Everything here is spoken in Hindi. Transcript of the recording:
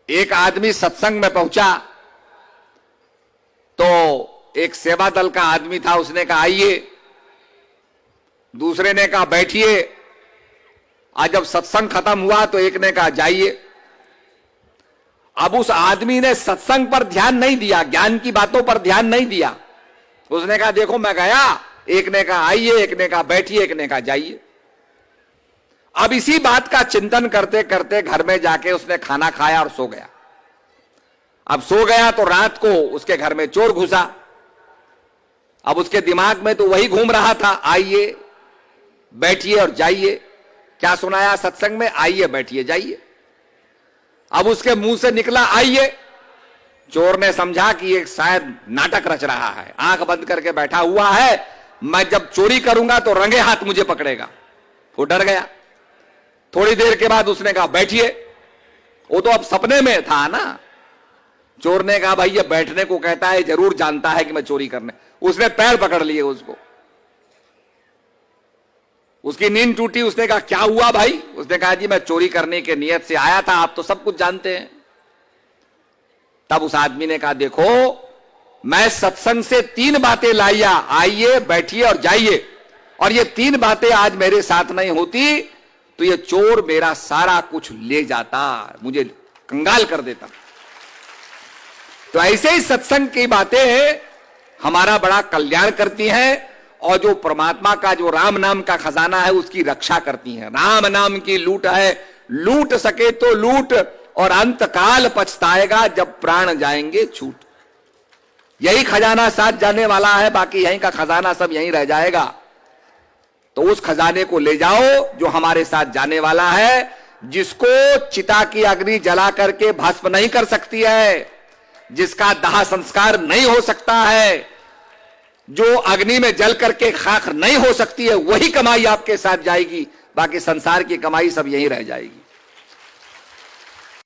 एक आदमी सत्संग में पहुंचा तो एक सेवा दल का आदमी था, उसने कहा आइए, दूसरे ने कहा बैठिए। आज जब सत्संग खत्म हुआ तो एक ने कहा जाइए। अब उस आदमी ने सत्संग पर ध्यान नहीं दिया, ज्ञान की बातों पर ध्यान नहीं दिया। उसने कहा देखो मैं गया, एक ने कहा आइए, एक ने कहा बैठिए, एक ने कहा जाइए। अब इसी बात का चिंतन करते करते घर में जाके उसने खाना खाया और सो गया। अब सो गया तो रात को उसके घर में चोर घुसा। अब उसके दिमाग में तो वही घूम रहा था, आइए बैठिए और जाइए। क्या सुनाया सत्संग में? आइए बैठिए जाइए। अब उसके मुंह से निकला आइए। चोर ने समझा कि ये शायद नाटक रच रहा है, आंख बंद करके बैठा हुआ है, मैं जब चोरी करूंगा तो रंगे हाथ मुझे पकड़ेगा। वो डर गया। थोड़ी देर के बाद उसने कहा बैठिए। वो तो अब सपने में था ना। चोर ने कहा भाई ये बैठने को कहता है, जरूर जानता है कि मैं चोरी करने। उसने पैर पकड़ लिए उसको, उसकी नींद टूटी। उसने कहा क्या हुआ भाई? उसने कहा जी मैं चोरी करने के नियत से आया था, आप तो सब कुछ जानते हैं। तब उस आदमी ने कहा देखो मैं सत्संग से 3 बातें लाया, आइए बैठिए और जाइए, और ये 3 बातें आज मेरे साथ नहीं होती तो ये चोर मेरा सारा कुछ ले जाता, मुझे कंगाल कर देता। तो ऐसे ही सत्संग की बातें हमारा बड़ा कल्याण करती हैं, और जो परमात्मा का जो राम नाम का खजाना है उसकी रक्षा करती हैं। राम नाम की लूट है, लूट सके तो लूट, और अंत काल पछताएगा जब प्राण जाएंगे छूट। यही खजाना साथ जाने वाला है, बाकी यहीं का खजाना सब यहीं रह जाएगा। तो उस खजाने को ले जाओ जो हमारे साथ जाने वाला है, जिसको चिता की अग्नि जला करके भस्म नहीं कर सकती है, जिसका दाह संस्कार नहीं हो सकता है, जो अग्नि में जल करके खाक नहीं हो सकती है, वही कमाई आपके साथ जाएगी। बाकी संसार की कमाई सब यहीं रह जाएगी।